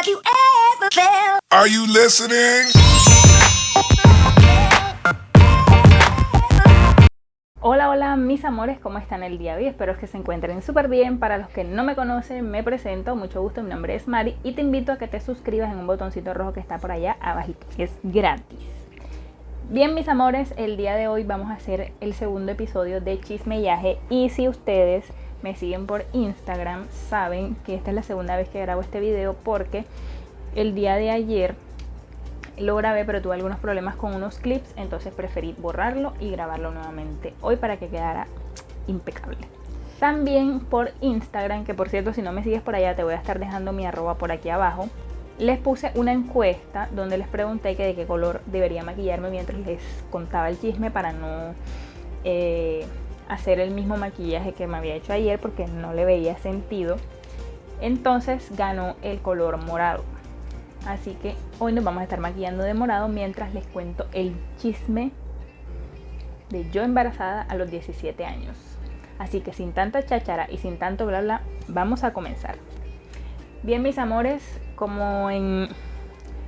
Have you ever felt? Are you listening? Hola, hola mis amores, ¿cómo están el día de hoy? Espero que se encuentren súper bien. Para los que no me conocen, me presento, mucho gusto, mi nombre es Mari y te invito a que te suscribas en un botoncito rojo que está por allá abajito, es gratis. Bien mis amores, el día de hoy vamos a hacer el segundo episodio de Chismeyaje y si ustedes me siguen por Instagram saben que esta es la segunda vez que grabo este video porque el día de ayer lo grabé pero tuve algunos problemas con unos clips, entonces preferí borrarlo y grabarlo nuevamente hoy para que quedara impecable. También por Instagram, que por cierto si no me sigues por allá te voy a estar dejando mi arroba por aquí abajo, les puse una encuesta donde les pregunté que de qué color debería maquillarme mientras les contaba el chisme para no hacer el mismo maquillaje que me había hecho ayer porque no le veía sentido. Entonces ganó el color morado. Así que hoy nos vamos a estar maquillando de morado mientras les cuento el chisme de yo embarazada a los 17 años. Así que sin tanta cháchara y sin tanto bla bla, vamos a comenzar. Bien mis amores, como en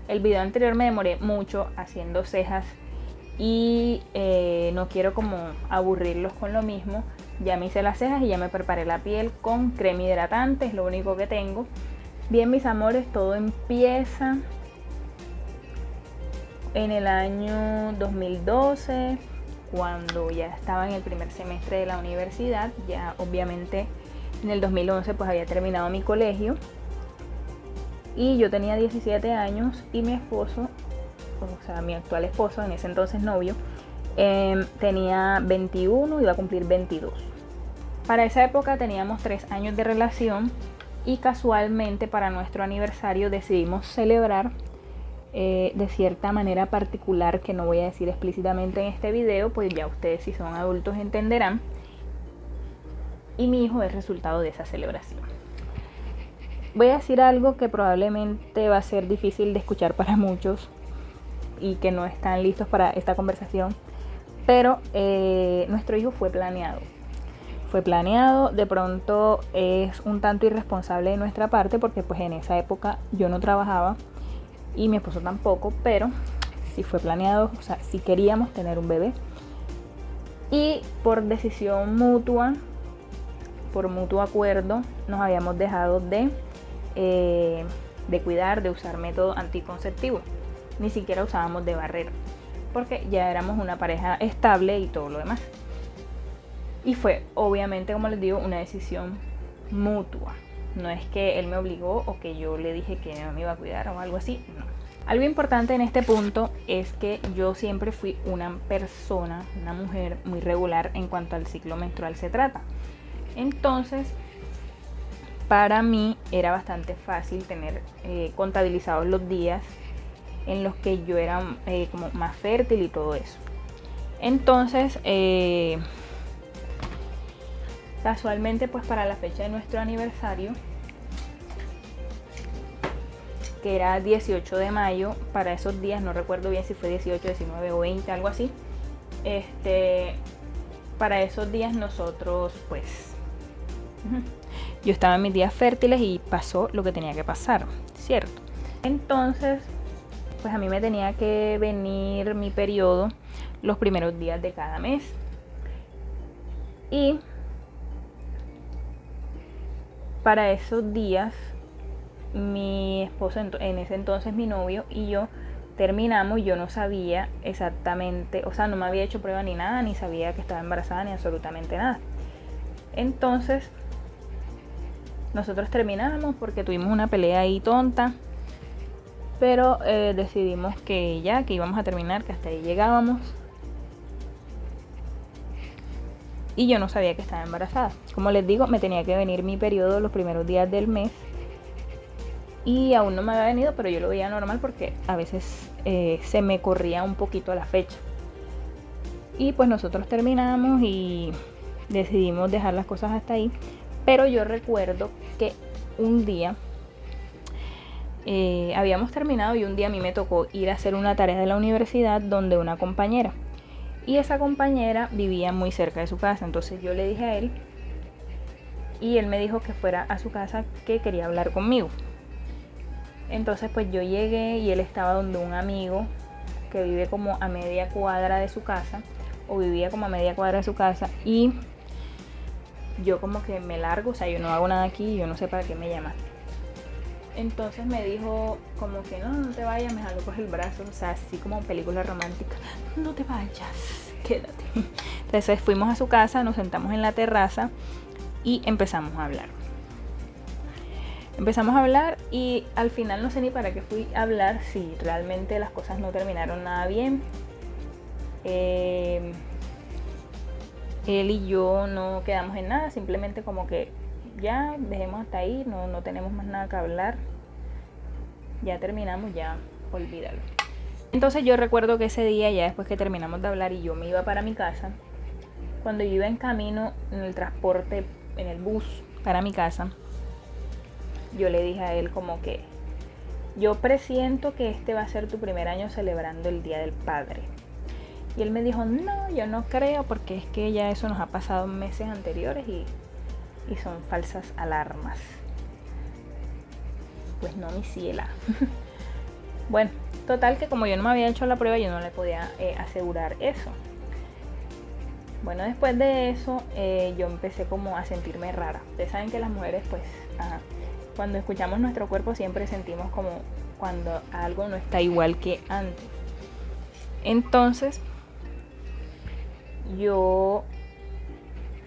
el video anterior me demoré mucho haciendo cejas y no quiero como aburrirlos con lo mismo, ya me hice las cejas y ya me preparé la piel con crema hidratante, es lo único que tengo. Bien mis amores, todo empieza en el año 2012, cuando ya estaba en el primer semestre de la universidad. Ya obviamente en el 2011 pues había terminado mi colegio y yo tenía 17 años y mi esposo, o sea mi actual esposo, en ese entonces novio, tenía 21, iba a cumplir 22. Para esa época teníamos 3 años de relación y casualmente para nuestro aniversario decidimos celebrar de cierta manera particular que no voy a decir explícitamente en este video, pues ya ustedes si son adultos entenderán, y mi hijo es resultado de esa celebración. Voy a decir algo que probablemente va a ser difícil de escuchar para muchos y que no están listos para esta conversación, pero nuestro hijo fue planeado. De pronto es un tanto irresponsable de nuestra parte porque pues en esa época yo no trabajaba y mi esposo tampoco, pero sí fue planeado, o sea, sí queríamos tener un bebé y por decisión mutua, por mutuo acuerdo, nos habíamos dejado de cuidar, de usar método anticonceptivo, ni siquiera usábamos de barrera porque ya éramos una pareja estable y todo lo demás. Y fue obviamente, como les digo, una decisión mutua. No es que él me obligó o que yo le dije que no me iba a cuidar o algo así, no. Algo importante en este punto es que yo siempre fui una persona, una mujer muy regular en cuanto al ciclo menstrual se trata. Entonces, para mí era bastante fácil tener contabilizados los días en los que yo era como más fértil y todo eso. Entonces, casualmente pues para la fecha de nuestro aniversario, que era 18 de mayo, para esos días, no recuerdo bien si fue 18, 19 o 20, algo así, para esos días nosotros pues, yo estaba en mis días fértiles y pasó lo que tenía que pasar, ¿cierto? Entonces, pues a mí me tenía que venir mi periodo los primeros días de cada mes y para esos días mi esposo, en ese entonces mi novio y yo terminamos. Yo no sabía exactamente, o sea no me había hecho prueba ni nada, ni sabía que estaba embarazada ni absolutamente nada. Entonces nosotros terminamos porque tuvimos una pelea ahí tonta, pero decidimos que ya, que íbamos a terminar, que hasta ahí llegábamos. Y yo no sabía que estaba embarazada. Como les digo, me tenía que venir mi periodo los primeros días del mes. Y aún no me había venido, pero yo lo veía normal porque a veces se me corría un poquito la fecha. Y pues nosotros terminamos y decidimos dejar las cosas hasta ahí. Pero yo recuerdo que un día habíamos terminado y un día a mí me tocó ir a hacer una tarea de la universidad donde una compañera. Y esa compañera vivía muy cerca de su casa, entonces yo le dije a él y él me dijo que fuera a su casa, que quería hablar conmigo. Entonces pues yo llegué y él estaba donde un amigo que vive como a media cuadra de su casa, o vivía como a media cuadra de su casa, y yo como que me largo, o sea, yo no hago nada aquí, yo no sé para qué me llamaste. Entonces me dijo como que no te vayas, me jaló por el brazo, o sea, así como película romántica, no te vayas, quédate. Entonces fuimos a su casa, nos sentamos en la terraza y empezamos a hablar. Empezamos a hablar y al final no sé ni para qué fui a hablar, si realmente las cosas no terminaron nada bien. Él y yo no quedamos en nada, simplemente como que ya dejemos hasta ahí, no tenemos más nada que hablar, ya terminamos, ya olvídalo. Entonces yo recuerdo que ese día, ya después que terminamos de hablar y yo me iba para mi casa, cuando yo iba en camino en el transporte, en el bus para mi casa, yo le dije a él como que yo presiento que este va a ser tu primer año celebrando el Día del Padre. Y él me dijo, no, yo no creo, porque es que ya eso nos ha pasado en meses anteriores y son falsas alarmas. Pues no, mi ciela. Bueno, total que como yo no me había hecho la prueba, yo no le podía asegurar eso. Bueno, después de eso yo empecé como a sentirme rara. Ustedes saben que las mujeres pues cuando escuchamos nuestro cuerpo siempre sentimos como cuando algo no está igual que antes. Entonces yo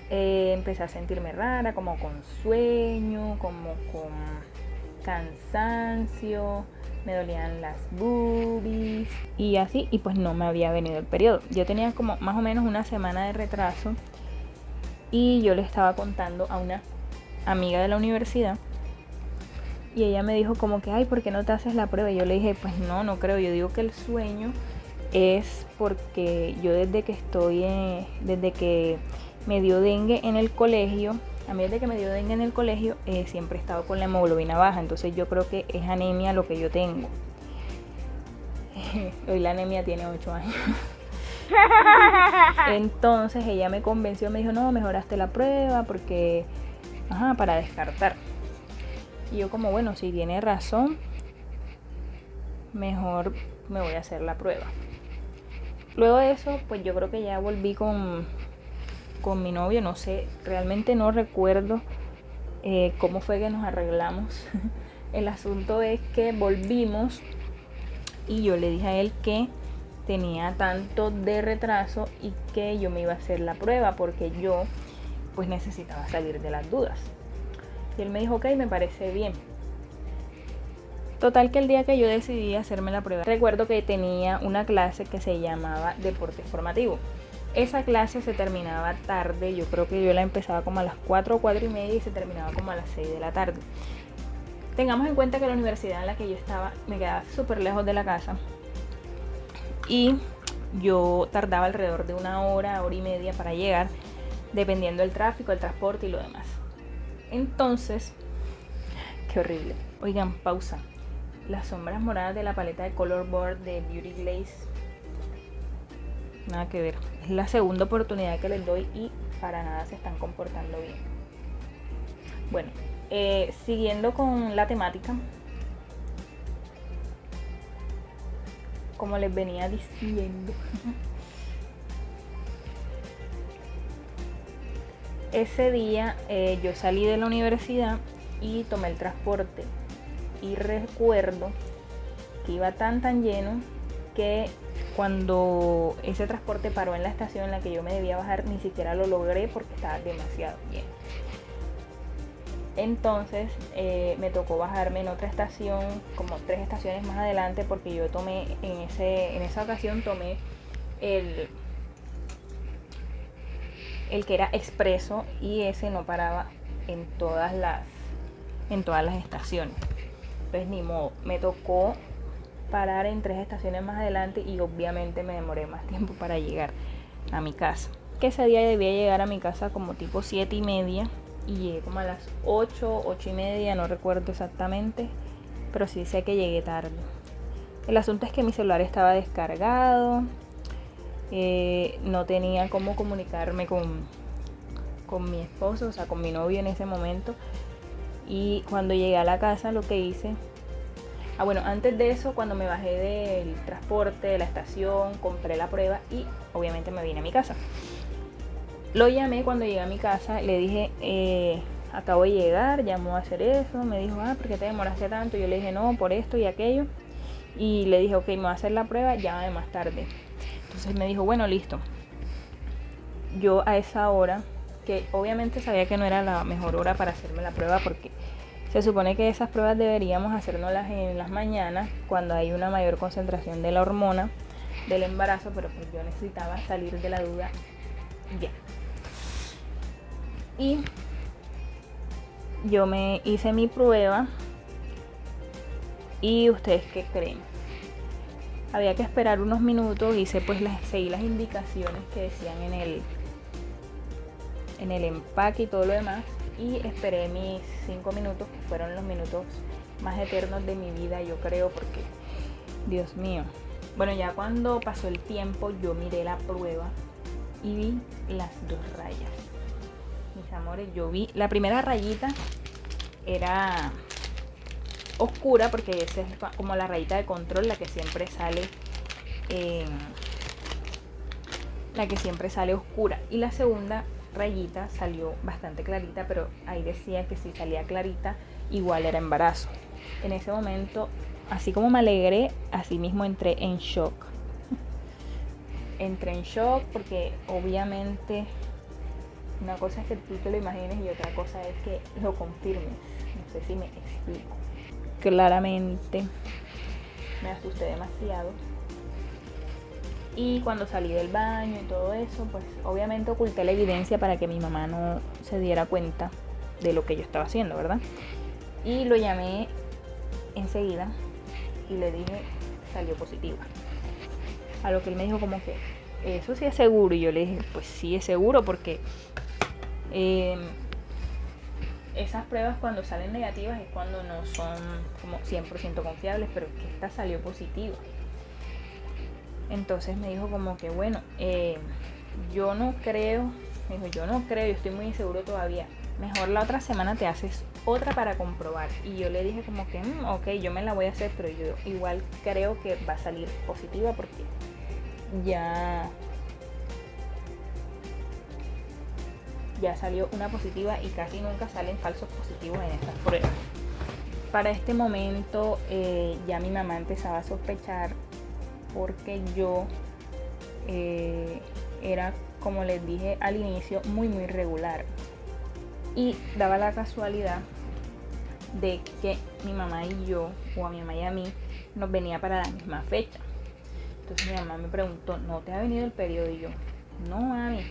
empecé a sentirme rara, como con sueño, como con cansancio, me dolían las boobies y así, y pues no me había venido el periodo. Yo tenía como más o menos una semana de retraso y yo le estaba contando a una amiga de la universidad y ella me dijo como que, ay, ¿por qué no te haces la prueba? Y yo le dije, pues no creo, yo digo que el sueño es porque yo desde que me dio dengue en el colegio, a mí desde que me dio dengue en el colegio siempre he estado con la hemoglobina baja, entonces yo creo que es anemia lo que yo tengo. Hoy la anemia tiene 8 años. Entonces ella me convenció, me dijo, no, mejoraste la prueba porque, para descartar. Y yo como, bueno, si tiene razón, mejor me voy a hacer la prueba. Luego de eso, pues yo creo que ya volví con mi novio, no sé, realmente no recuerdo cómo fue que nos arreglamos. El asunto es que volvimos y yo le dije a él que tenía tanto de retraso y que yo me iba a hacer la prueba porque yo pues necesitaba salir de las dudas. Y él me dijo, ok, me parece bien. Total que el día que yo decidí hacerme la prueba, recuerdo que tenía una clase que se llamaba Deporte Formativo. Esa clase se terminaba tarde, yo creo que yo la empezaba como a las 4 o 4 y media y se terminaba como a las 6 de la tarde. Tengamos en cuenta que la universidad en la que yo estaba me quedaba súper lejos de la casa y yo tardaba alrededor de una hora y media para llegar, dependiendo del tráfico, el transporte y lo demás. Entonces, qué horrible. Oigan, pausa. Las sombras moradas de la paleta de Color Board de Beauty Glaze, nada que ver. Es la segunda oportunidad que les doy y para nada se están comportando bien. Bueno, siguiendo con la temática, como les venía diciendo, ese día yo salí de la universidad y tomé el transporte y recuerdo que iba tan lleno que cuando ese transporte paró en la estación en la que yo me debía bajar ni siquiera lo logré porque estaba demasiado lleno. Entonces me tocó bajarme en otra estación, como 3 estaciones más adelante, porque yo tomé en esa ocasión tomé el que era expreso y ese no paraba en todas las estaciones. Entonces ni modo, me tocó parar en 3 estaciones más adelante y obviamente me demoré más tiempo para llegar a mi casa. Que ese día debía llegar a mi casa como tipo 7 y media y llegué como a las 8 y media, no recuerdo exactamente, pero sí sé que llegué tarde. El asunto es que mi celular estaba descargado, no tenía cómo comunicarme con mi esposo, o sea, con mi novio en ese momento. Y cuando llegué a la casa lo que hice Bueno, antes de eso, cuando me bajé del transporte, de la estación, compré la prueba y obviamente me vine a mi casa. Lo llamé cuando llegué a mi casa, le dije, acabo de llegar, ya me voy a hacer eso. Me dijo, ¿por qué te demoraste tanto? Yo le dije, no, por esto y aquello. Y le dije, ok, me voy a hacer la prueba, llámame más tarde. Entonces me dijo, bueno, listo. Yo a esa hora, que obviamente sabía que no era la mejor hora para hacerme la prueba, porque se supone que esas pruebas deberíamos hacérnoslas en las mañanas, cuando hay una mayor concentración de la hormona del embarazo, pero pues yo necesitaba salir de la duda ya. Y yo me hice mi prueba. ¿Y ustedes qué creen? Había que esperar unos minutos, seguí las indicaciones que decían en el empaque y todo lo demás, y esperé mis 5 minutos, que fueron los minutos más eternos de mi vida, yo creo, porque Dios mío. Bueno, ya cuando pasó el tiempo, yo miré la prueba y vi las 2 rayas. Mis amores, yo vi la primera rayita, era oscura, porque esa es como la rayita de control, la que siempre sale oscura, y la segunda rayita salió bastante clarita, pero ahí decía que si salía clarita igual era embarazo. En ese momento, así como me alegré, así mismo entré en shock porque obviamente una cosa es que tú te lo imagines y otra cosa es que lo confirmes. No sé si me explico. Claramente me asusté demasiado, y cuando salí del baño y todo eso, pues obviamente oculté la evidencia para que mi mamá no se diera cuenta de lo que yo estaba haciendo, ¿verdad? Y lo llamé enseguida y le dije, salió positiva. A lo que él me dijo como que, ¿eso sí es seguro? Y yo le dije, pues sí es seguro, porque esas pruebas cuando salen negativas es cuando no son como 100% confiables, pero que esta salió positiva. Entonces me dijo como que bueno, yo no creo, yo estoy muy inseguro todavía. Mejor la otra semana te haces otra para comprobar. Y yo le dije como que, ok, yo me la voy a hacer, pero yo igual creo que va a salir positiva, porque ya salió una positiva y casi nunca salen falsos positivos en estas pruebas. Para este momento ya mi mamá empezaba a sospechar, porque yo era, como les dije al inicio, muy regular, y daba la casualidad de que mi mamá y yo, o a mi mamá y a mí, nos venía para la misma fecha. Entonces mi mamá me preguntó, ¿no te ha venido el periodo? Y yo, no, mami.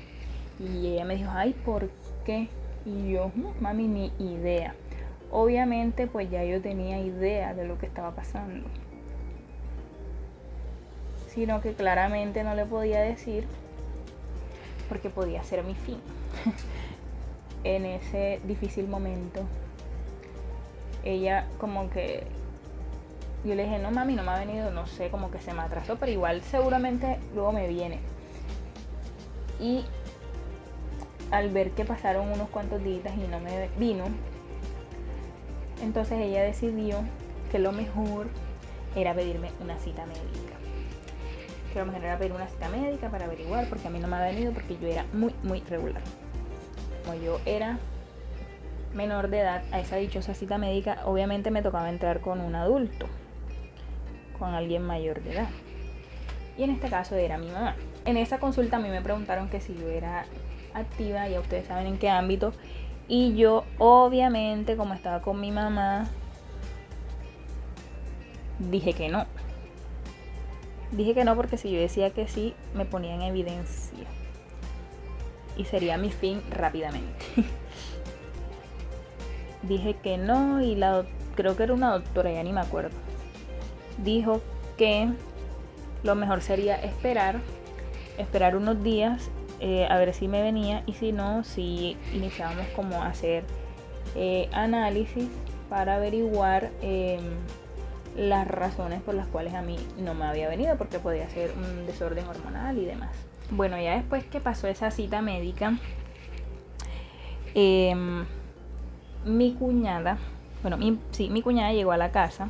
Y ella me dijo, ay, ¿por qué? Y yo, mami, ni idea. Obviamente pues ya yo tenía idea de lo que estaba pasando, sino que claramente no le podía decir porque podía ser mi fin. En ese difícil momento, ella como que, yo le dije, no mami, no me ha venido, no sé, como que se me atrasó, pero igual seguramente luego me viene. Y al ver que pasaron unos cuantos días y no me vino, entonces ella decidió que lo mejor era pedirme una cita médica. Que lo mejor era pedir una cita médica para averiguar, porque a mí no me ha venido, porque yo era muy regular. Como yo era menor de edad, a esa dichosa cita médica obviamente me tocaba entrar con un adulto, con alguien mayor de edad, y en este caso era mi mamá. En esa consulta a mí me preguntaron que si yo era activa, ya ustedes saben en qué ámbito, y yo obviamente, como estaba con mi mamá, dije que no, porque si yo decía que sí, me ponía en evidencia y sería mi fin rápidamente. Dije que no, y creo que era una doctora, ya ni me acuerdo, dijo que lo mejor sería esperar unos días, a ver si me venía, y si no, si iniciábamos como a hacer análisis para averiguar las razones por las cuales a mí no me había venido, porque podía ser un desorden hormonal y demás. Bueno, ya después que pasó esa cita médica, mi cuñada llegó a la casa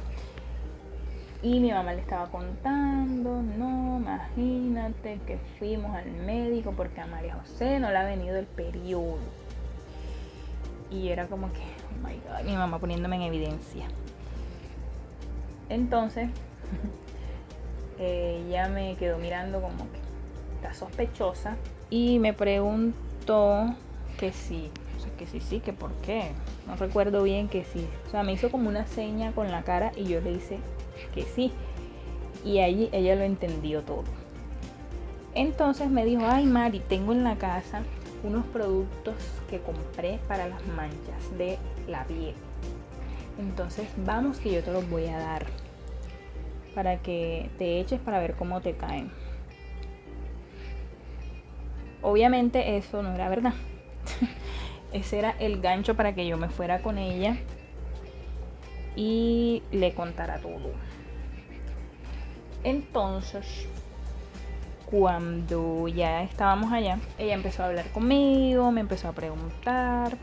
Y mi mamá le estaba contando, no, imagínate que fuimos al médico porque a María José no le ha venido el periodo. Y era como que, oh my God, mi mamá poniéndome en evidencia. Entonces, ella me quedó mirando como que está sospechosa y me preguntó que sí, o sea, que sí, que por qué. No recuerdo bien que sí. O sea, me hizo como una seña con la cara y yo le hice que sí. Y allí ella lo entendió todo. Entonces me dijo, ay Mari, tengo en la casa unos productos que compré para las manchas de la piel. Entonces vamos que yo te los voy a dar para que te eches para ver cómo te caen. Obviamente eso no era verdad. Ese era el gancho para que yo me fuera con ella y le contara todo. Entonces, cuando ya estábamos allá, ella empezó a hablar conmigo, me empezó a preguntar.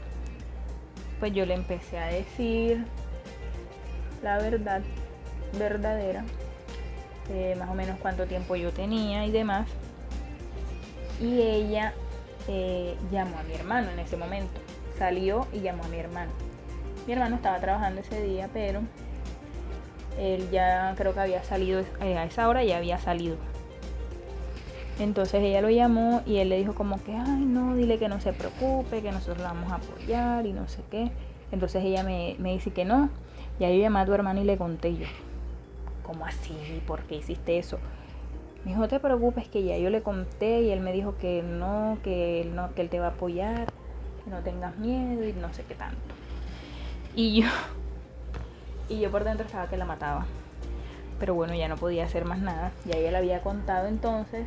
Pues yo le empecé a decir la verdad verdadera, más o menos cuánto tiempo yo tenía y demás. Y ella llamó a mi hermano en ese momento. Salió y llamó a mi hermano. Mi hermano estaba trabajando ese día, pero él ya creo que había salido, a esa hora ya había salido. Entonces ella lo llamó y él le dijo como que, ay no, dile que no se preocupe, que nosotros la vamos a apoyar y no sé qué. Entonces ella me dice que no. Ya yo llamé a tu hermano y le conté yo. ¿Cómo así? ¿Por qué hiciste eso? Me dijo, no te preocupes, que ya yo le conté y él me dijo que no, que él te va a apoyar, que no tengas miedo y no sé qué tanto. Y yo por dentro estaba que la mataba. Pero bueno, ya no podía hacer más nada. Ya ella le había contado. Entonces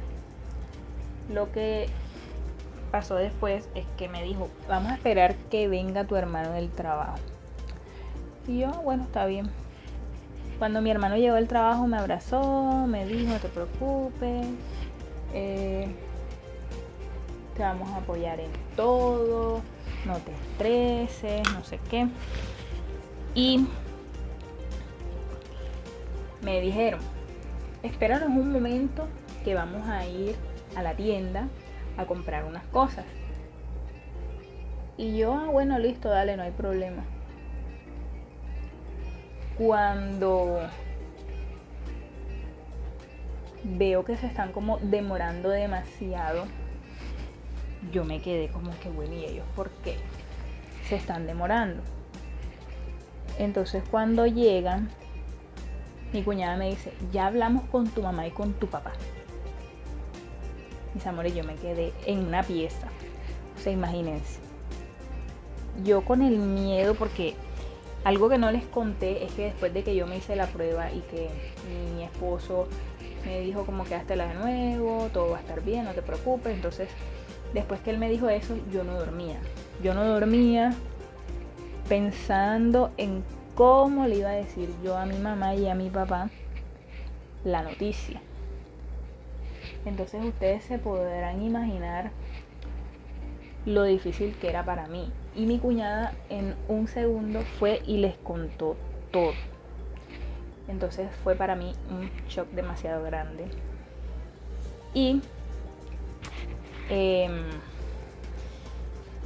lo que pasó después es que me dijo, vamos a esperar que venga tu hermano del trabajo. Y yo, bueno, está bien. Cuando mi hermano llegó del trabajo me abrazó, me dijo, no te preocupes, te vamos a apoyar en todo, no te estreses, no sé qué. Y me dijeron, espéranos un momento que vamos a ir a la tienda a comprar unas cosas. Y yo, bueno, listo, dale, no hay problema. Cuando veo que se están como demorando demasiado, yo me quedé como que, bueno, ¿y ellos por qué se están demorando? Entonces cuando llegan, mi cuñada me dice, ya hablamos con tu mamá y con tu papá. Mis amores, yo me quedé en una pieza. O sea, imagínense. Yo con el miedo, porque algo que no les conté es que después de que yo me hice la prueba y que mi esposo me dijo como que háztela de nuevo, todo va a estar bien, no te preocupes. Entonces, después que él me dijo eso, yo no dormía. Yo no dormía pensando en cómo le iba a decir yo a mi mamá y a mi papá la noticia. Entonces ustedes se podrán imaginar lo difícil que era para mí. Y mi cuñada en un segundo fue y les contó todo. Entonces fue para mí un shock demasiado grande. Y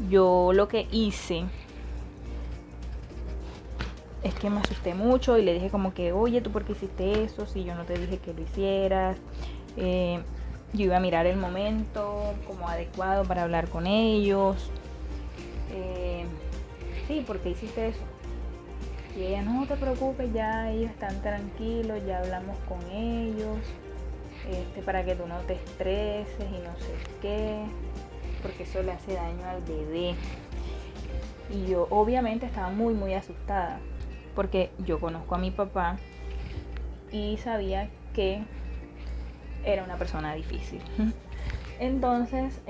yo lo que hice es que me asusté mucho y le dije como que, oye, ¿tú por qué hiciste eso? Si yo no te dije que lo hicieras. Yo iba a mirar el momento como adecuado para hablar con ellos. Sí, ¿por qué hiciste eso? Y ella, no te preocupes, ya ellos están tranquilos, ya hablamos con ellos, para que tú no te estreses y no sé qué, porque eso le hace daño al bebé. Y yo obviamente estaba muy muy asustada, porque yo conozco a mi papá y sabía que era una persona difícil. Entonces,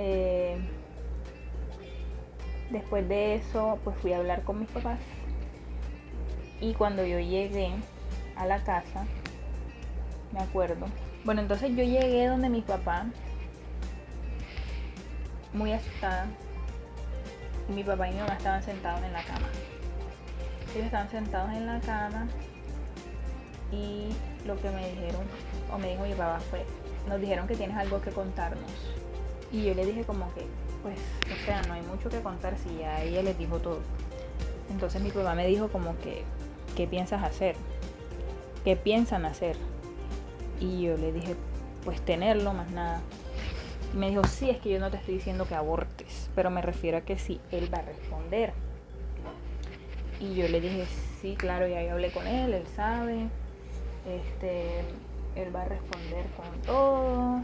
después de eso, pues fui a hablar con mis papás. Y cuando yo llegué a la casa, me acuerdo. Bueno, entonces yo llegué donde mi papá, muy asustada. Y mi papá y mi mamá estaban sentados en la cama. Ellos estaban sentados en la cama y lo que me dijeron, o me dijo mi papá, fue, nos dijeron que tienes algo que contarnos. Y yo le dije como que, pues, o sea, no hay mucho que contar si ya ella les dijo todo. Entonces mi papá me dijo como que, ¿qué piensas hacer? ¿Qué piensan hacer? Y yo le dije, pues tenerlo, más nada. Y me dijo, sí, es que yo no te estoy diciendo que abortes, pero me refiero a que sí, él va a responder. Y yo le dije, sí, claro, ya yo hablé con él sabe, él va a responder con todo.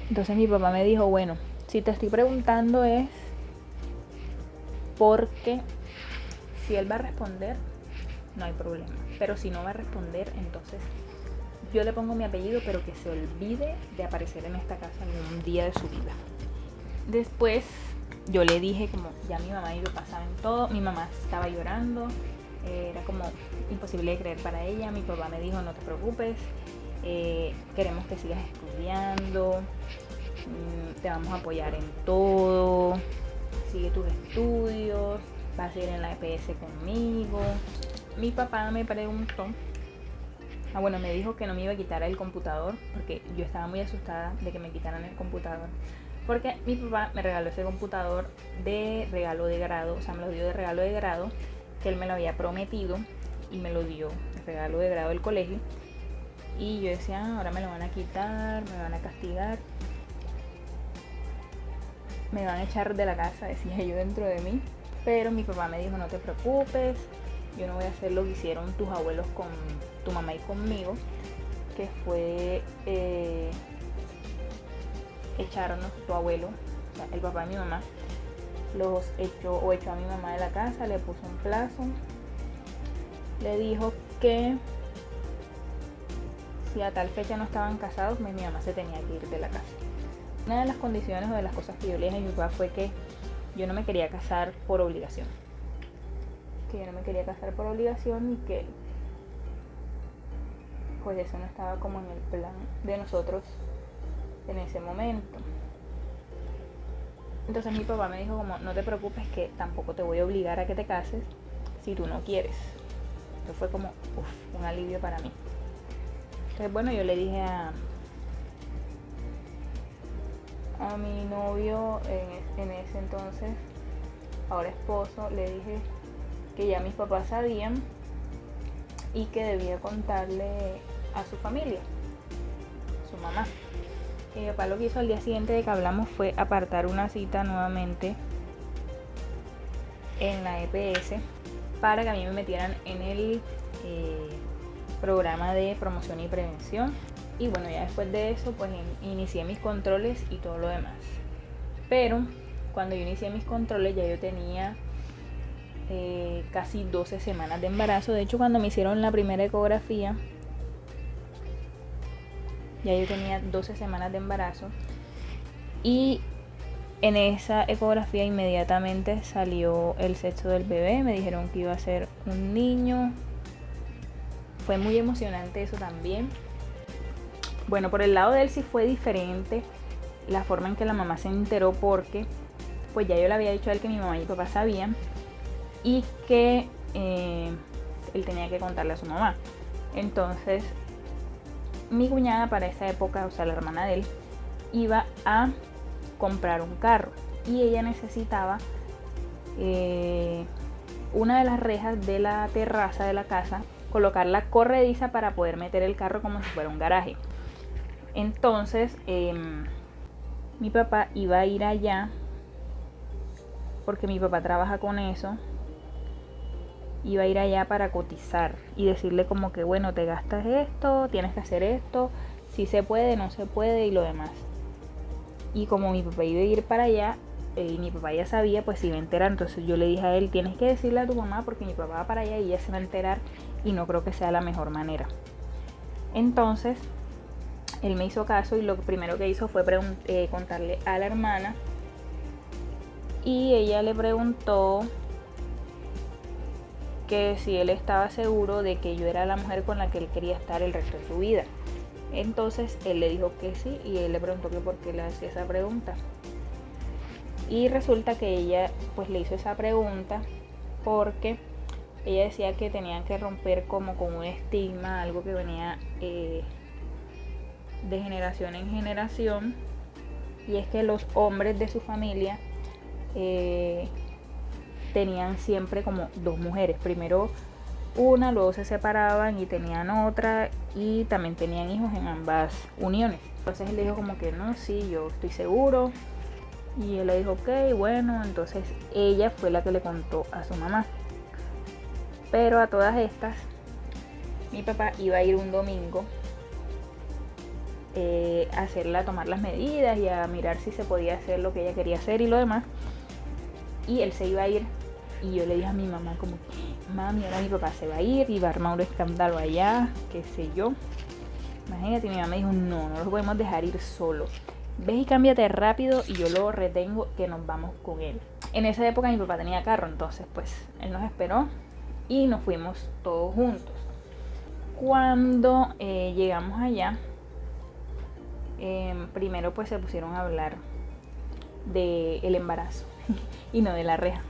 Entonces mi papá me dijo, bueno, si te estoy preguntando es porque si él va a responder, no hay problema. Pero si no va a responder, entonces yo le pongo mi apellido, pero que se olvide de aparecer en esta casa algún día de su vida. Después yo le dije como ya mi mamá y mi papá saben todo. Mi mamá estaba llorando, era como imposible de creer para ella. Mi papá me dijo, no te preocupes, queremos que sigas estudiando, te vamos a apoyar en todo, sigue tus estudios, vas a ir en la EPS conmigo. Mi papá me preguntó, me dijo que no me iba a quitar el computador, porque yo estaba muy asustada de que me quitaran el computador, porque mi papá me regaló ese computador de regalo de grado, o sea, me lo dio de regalo de grado, que él me lo había prometido y me lo dio de regalo de grado del colegio. Y yo decía, ahora me lo van a quitar, me van a castigar, me van a echar de la casa, decía yo dentro de mí. Pero mi papá me dijo, no te preocupes, yo no voy a hacer lo que hicieron tus abuelos con tu mamá y conmigo, que fue echarnos, tu abuelo, o sea, el papá de mi mamá, echó a mi mamá de la casa, le puso un plazo, le dijo que si a tal fecha no estaban casados, mi mamá se tenía que ir de la casa. Una de las condiciones o de las cosas que yo le dije a mi papá fue que yo no me quería casar por obligación. Y que pues eso no estaba como en el plan de nosotros en ese momento. Entonces mi papá me dijo como, no te preocupes, que tampoco te voy a obligar a que te cases si tú no quieres. Eso fue como un alivio para mí. Entonces bueno, yo le dije a mi novio en ese entonces, ahora esposo, le dije que ya mis papás sabían y que debía contarle a su familia, a su mamá. Y mi papá lo que hizo al día siguiente de que hablamos fue apartar una cita nuevamente en la EPS para que a mí me metieran en el programa de promoción y prevención. Y bueno, ya después de eso pues inicié mis controles y todo lo demás. Pero cuando yo inicié mis controles ya yo tenía casi 12 semanas de embarazo. De hecho, cuando me hicieron la primera ecografía ya yo tenía 12 semanas de embarazo. Y en esa ecografía inmediatamente salió el sexo del bebé. Me dijeron que iba a ser un niño. Fue muy emocionante eso también. Bueno, por el lado de él sí fue diferente la forma en que la mamá se enteró, porque pues ya yo le había dicho a él que mi mamá y mi papá sabían y que él tenía que contarle a su mamá. Entonces mi cuñada para esa época, o sea la hermana de él, iba a comprar un carro y ella necesitaba una de las rejas de la terraza de la casa, colocarla corrediza para poder meter el carro como si fuera un garaje. Entonces mi papá iba a ir allá porque mi papá trabaja con eso. Iba a ir allá para cotizar y decirle como que bueno, te gastas esto, tienes que hacer esto, si se puede, no se puede y lo demás. Y como mi papá iba a ir para allá y mi papá ya sabía, pues se iba a enterar. Entonces yo le dije a él, tienes que decirle a tu mamá porque mi papá va para allá y ella se va a enterar y no creo que sea la mejor manera. Entonces él me hizo caso y lo primero que hizo fue contarle a la hermana, y ella le preguntó que si él estaba seguro de que yo era la mujer con la que él quería estar el resto de su vida. Entonces él le dijo que sí y él le preguntó que por qué le hacía esa pregunta. Y resulta que ella pues le hizo esa pregunta porque ella decía que tenían que romper como con un estigma, algo que venía de generación en generación, y es que los hombres de su familia tenían siempre como dos mujeres, primero una, luego se separaban y tenían otra, y también tenían hijos en ambas uniones. Entonces él dijo como que no, sí, yo estoy seguro, y él le dijo ok, bueno. Entonces ella fue la que le contó a su mamá, pero a todas estas mi papá iba a ir un domingo a hacerla, a tomar las medidas y a mirar si se podía hacer lo que ella quería hacer y lo demás, y él se iba a ir. Y yo le dije a mi mamá como, mami, ahora mi papá se va a ir y va a armar un escándalo allá, qué sé yo. Imagínate, mi mamá me dijo, no lo podemos dejar ir solo. Ves y cámbiate rápido y yo lo retengo que nos vamos con él. En esa época mi papá tenía carro, entonces pues él nos esperó y nos fuimos todos juntos. Cuando llegamos allá, primero pues se pusieron a hablar del embarazo y no de la reja.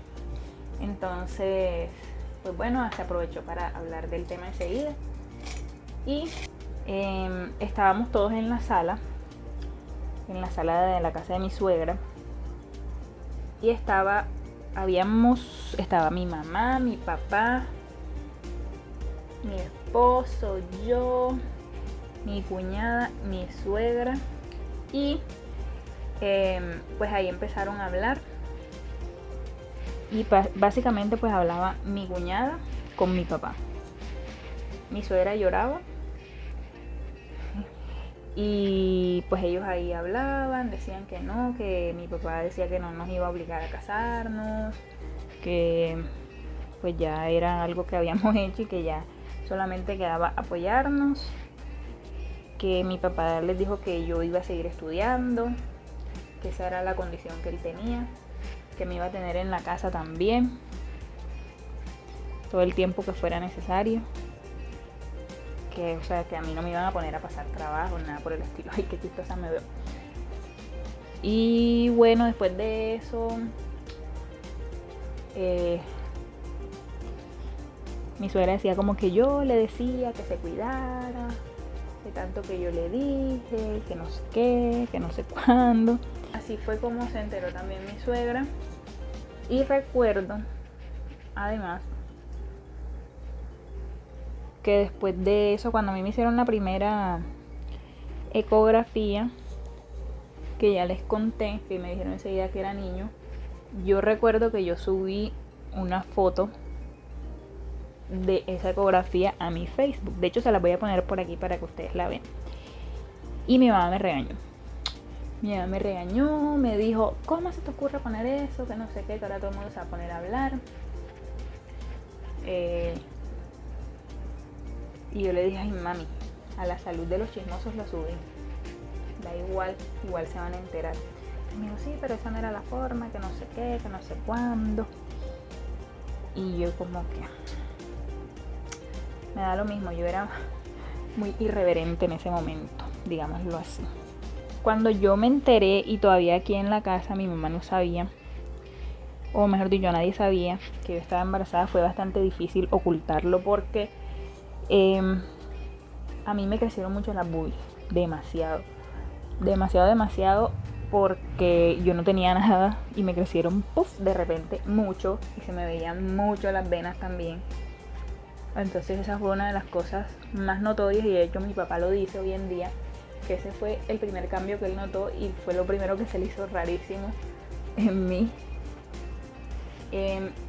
Entonces, pues bueno, se aprovechó para hablar del tema enseguida. Y estábamos todos en la sala de la casa de mi suegra. Y estaba mi mamá, mi papá, mi esposo, yo, mi cuñada, mi suegra. Y pues ahí empezaron a hablar. Y básicamente pues hablaba mi cuñada con mi papá. Mi suegra lloraba. Y pues ellos ahí hablaban, decían que no, que mi papá decía que no nos iba a obligar a casarnos, que pues ya era algo que habíamos hecho y que ya solamente quedaba apoyarnos, que mi papá les dijo que yo iba a seguir estudiando, que esa era la condición que él tenía, que me iba a tener en la casa también todo el tiempo que fuera necesario, que, o sea, que a mí no me iban a poner a pasar trabajo, nada por el estilo. Ay, qué chistosa me veo. Y bueno, después de eso, mi suegra decía como que yo le decía que se cuidara, de tanto que yo le dije, que no sé qué, que no sé cuándo. Así fue como se enteró también mi suegra. Y recuerdo, además, que después de eso, cuando a mí me hicieron la primera ecografía, que ya les conté, que me dijeron enseguida que era niño, yo recuerdo que yo subí una foto de esa ecografía a mi Facebook. De hecho, se la voy a poner por aquí para que ustedes la vean. Y mi mamá me regañó. Mi mamá me regañó, me dijo, ¿cómo se te ocurre poner eso? Que no sé qué, que ahora todo el mundo se va a poner a hablar. Y yo le dije, ay mami, a la salud de los chismosos lo subí. Da igual se van a enterar. Y me dijo, sí, pero esa no era la forma, que no sé qué, que no sé cuándo. Y yo como que me da lo mismo, yo era muy irreverente en ese momento, digámoslo así. Cuando yo me enteré, y todavía aquí en la casa mi mamá no sabía, o mejor dicho, nadie sabía que yo estaba embarazada, fue bastante difícil ocultarlo porque a mí me crecieron mucho las boobies, demasiado, porque yo no tenía nada y me crecieron de repente mucho y se me veían mucho las venas también. Entonces esa fue una de las cosas más notorias, y de hecho mi papá lo dice hoy en día, que ese fue el primer cambio que él notó y fue lo primero que se le hizo rarísimo en mí.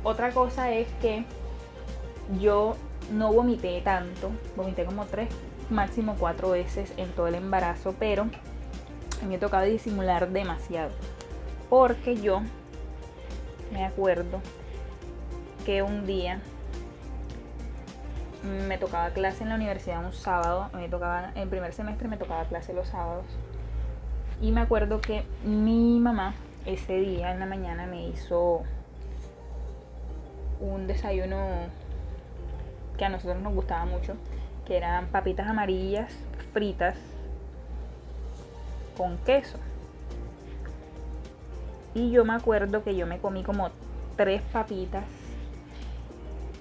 Otra cosa es que yo no vomité tanto, vomité como 3, máximo 4 veces en todo el embarazo, pero a mí me tocaba disimular demasiado, porque yo me acuerdo que un día me tocaba clase en la universidad un sábado, en primer semestre me tocaba clase los sábados, y me acuerdo que mi mamá ese día en la mañana me hizo un desayuno que a nosotros nos gustaba mucho, que eran papitas amarillas fritas con queso. Y yo me acuerdo que yo me comí como 3 papitas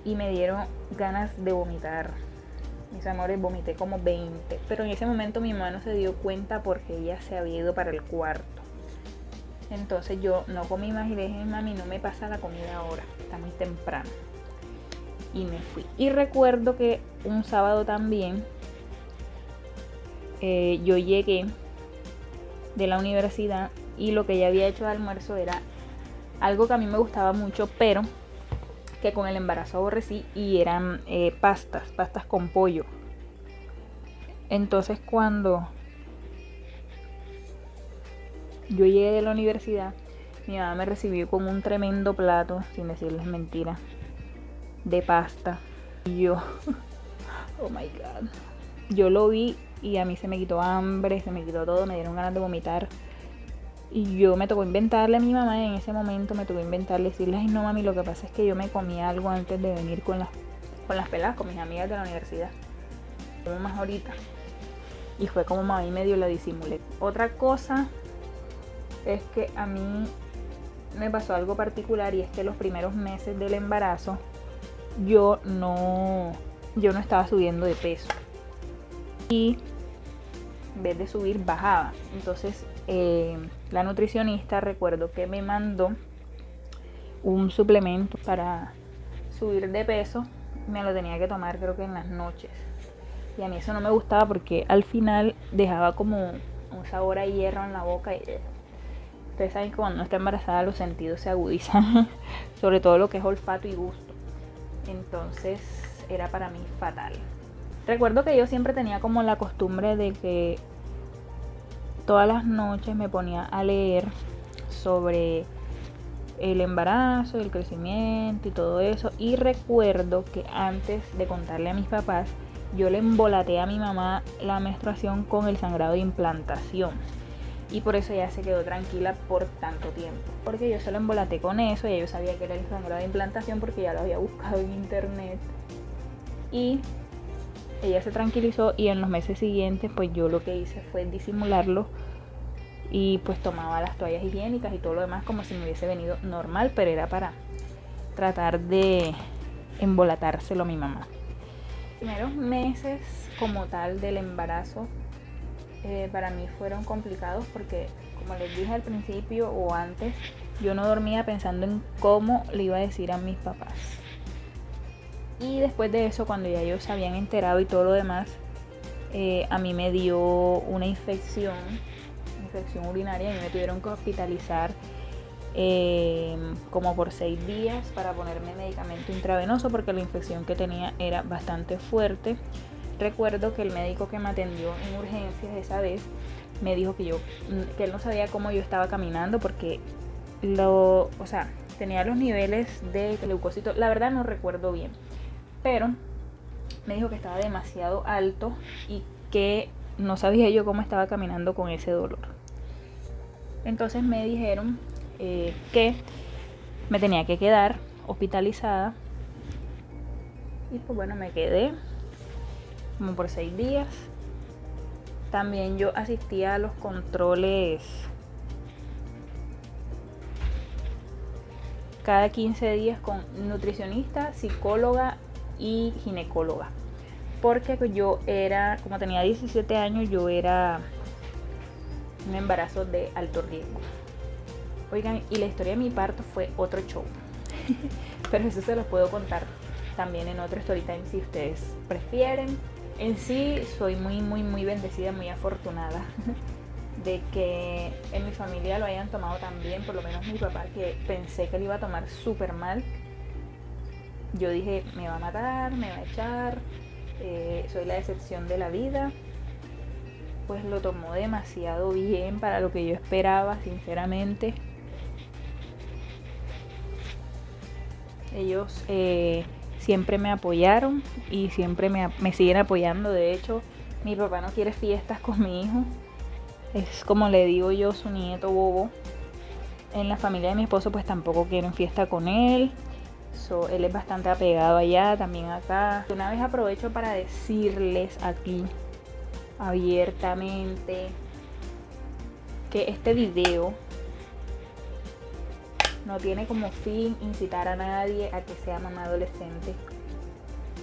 y me dieron ganas de vomitar. Mis amores, vomité como 20, pero en ese momento mi mamá no se dio cuenta porque ella se había ido para el cuarto. Entonces yo no comí más y le dije, mami, no me pasa la comida ahora, está muy temprano. Y me fui. Y recuerdo que un sábado también yo llegué de la universidad y lo que ella había hecho de almuerzo era algo que a mí me gustaba mucho, pero que con el embarazo aborrecí, y eran pastas con pollo. Entonces cuando yo llegué de la universidad, mi mamá me recibió con un tremendo plato, sin decirles mentira, de pasta. Y yo, oh my god, yo lo vi y a mí se me quitó hambre, se me quitó todo, me dieron ganas de vomitar. Y yo me tocó inventarle a mi mamá en ese momento, decirle, ay no mami, lo que pasa es que yo me comí algo antes de venir con las peladas, con mis amigas de la universidad. Como más ahorita. Y fue como mami medio la disimulé. Otra cosa es que a mí me pasó algo particular, y es que los primeros meses del embarazo yo no estaba subiendo de peso. Y en vez de subir, bajaba. Entonces la nutricionista, recuerdo que me mandó un suplemento para subir de peso. Me lo tenía que tomar creo que en las noches. Y a mí eso no me gustaba porque al final dejaba como un sabor a hierro en la boca. Y ustedes saben que cuando uno está embarazada los sentidos se agudizan. Sobre todo lo que es olfato y gusto. Entonces era para mí fatal. Recuerdo que yo siempre tenía como la costumbre de que todas las noches me ponía a leer sobre el embarazo, el crecimiento y todo eso. Y recuerdo que antes de contarle a mis papás, yo le embolaté a mi mamá la menstruación con el sangrado de implantación. Y por eso ella se quedó tranquila por tanto tiempo. Porque yo se lo embolaté con eso y yo sabía que era el sangrado de implantación porque ya lo había buscado en internet. Y ella se tranquilizó, y en los meses siguientes pues yo lo que hice fue disimularlo y pues tomaba las toallas higiénicas y todo lo demás como si me hubiese venido normal, pero era para tratar de embolatárselo a mi mamá. Los primeros meses como tal del embarazo para mí fueron complicados porque, como les dije al principio o antes, yo no dormía pensando en cómo le iba a decir a mis papás. Y después de eso, cuando ya ellos se habían enterado y todo lo demás, a mí me dio una infección urinaria, y me tuvieron que hospitalizar como por 6 días para ponerme medicamento intravenoso porque la infección que tenía era bastante fuerte. Recuerdo que el médico que me atendió en urgencias esa vez me dijo que él no sabía cómo yo estaba caminando porque tenía los niveles de leucocitos, la verdad no recuerdo bien, pero me dijo que estaba demasiado alto y que no sabía yo cómo estaba caminando con ese dolor. Entonces me dijeron que me tenía que quedar hospitalizada, y pues bueno, me quedé como por 6 días. También yo asistía a los controles cada 15 días con nutricionista, psicóloga y ginecóloga, porque yo era, como tenía 17 años, yo era un embarazo de alto riesgo. Oigan, y la historia de mi parto fue otro show. Pero eso se los puedo contar también en otro story time si ustedes prefieren. En sí soy muy bendecida, muy afortunada de que en mi familia lo hayan tomado tan bien, por lo menos mi papá, que pensé que lo iba a tomar súper mal. Yo dije, me va a matar, me va a echar, soy la decepción de la vida. Pues lo tomó demasiado bien para lo que yo esperaba, sinceramente. Ellos siempre me apoyaron y siempre me siguen apoyando. De hecho, mi papá no quiere fiestas con mi hijo. Es como le digo yo, su nieto bobo. En la familia de mi esposo pues tampoco quieren fiesta con él. Él es bastante apegado allá, también acá. Una vez aprovecho para decirles aquí abiertamente que este video no tiene como fin incitar a nadie a que sea mamá adolescente.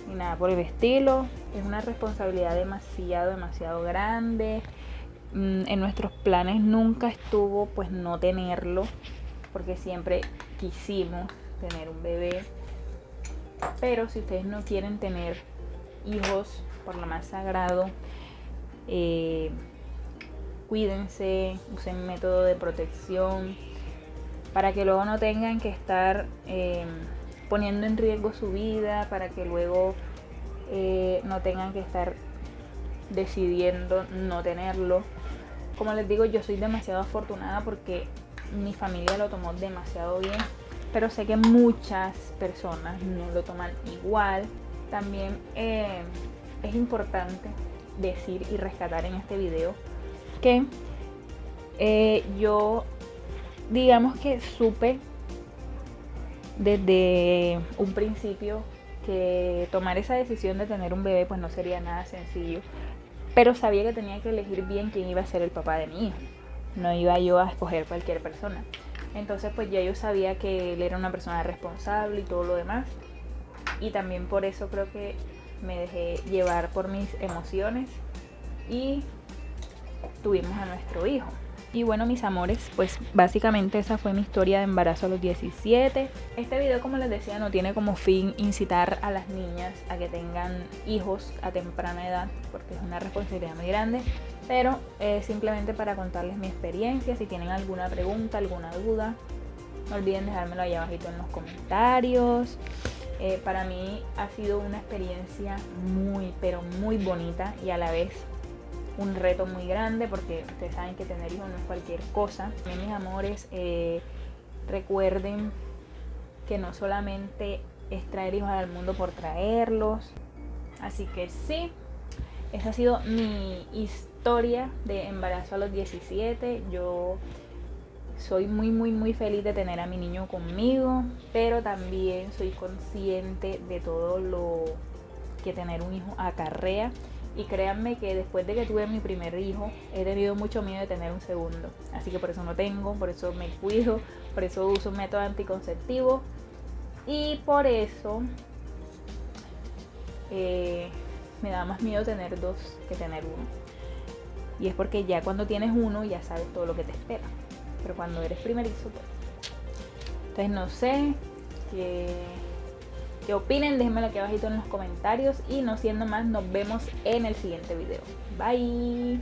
ni nada por el estilo. Es una responsabilidad demasiado grande. En nuestros planes nunca estuvo pues no tenerlo, porque siempre quisimos tener un bebé. Pero si ustedes no quieren tener hijos, por lo más sagrado, cuídense, usen método de protección para que luego no tengan que estar poniendo en riesgo su vida, para que luego no tengan que estar decidiendo no tenerlo. Como les digo, yo soy demasiado afortunada porque mi familia lo tomó demasiado bien, pero sé que muchas personas no lo toman igual. También es importante decir y rescatar en este video que yo digamos que supe desde un principio que tomar esa decisión de tener un bebé pues no sería nada sencillo, pero sabía que tenía que elegir bien quién iba a ser el papá de mi hijo. No iba yo a escoger cualquier persona. Entonces pues ya yo sabía que él era una persona responsable y todo lo demás, y también por eso creo que me dejé llevar por mis emociones y tuvimos a nuestro hijo. Y bueno, mis amores, pues básicamente esa fue mi historia de embarazo a los 17. Este video, como les decía, no tiene como fin incitar a las niñas a que tengan hijos a temprana edad, porque es una responsabilidad muy grande, pero simplemente para contarles mi experiencia. Si tienen alguna pregunta, alguna duda, no olviden dejármelo ahí abajito en los comentarios. Para mí ha sido una experiencia muy, pero muy bonita, y a la vez un reto muy grande, porque ustedes saben que tener hijos no es cualquier cosa. Mis amores, recuerden que no solamente es traer hijos al mundo por traerlos. Así que sí, esa ha sido mi historia de embarazo a los 17. Yo soy muy feliz de tener a mi niño conmigo, pero también soy consciente de todo lo que tener un hijo acarrea. Y créanme que después de que tuve mi primer hijo, he tenido mucho miedo de tener un segundo. Así que por eso no tengo, por eso me cuido, por eso uso un método anticonceptivo. Y por eso me da más miedo tener dos que tener uno. Y es porque ya cuando tienes uno ya sabes todo lo que te espera. Pero cuando eres primerizo, pues. Entonces no sé qué opinen, déjenmelo aquí abajito en los comentarios. Y no siendo más, nos vemos en el siguiente video. Bye.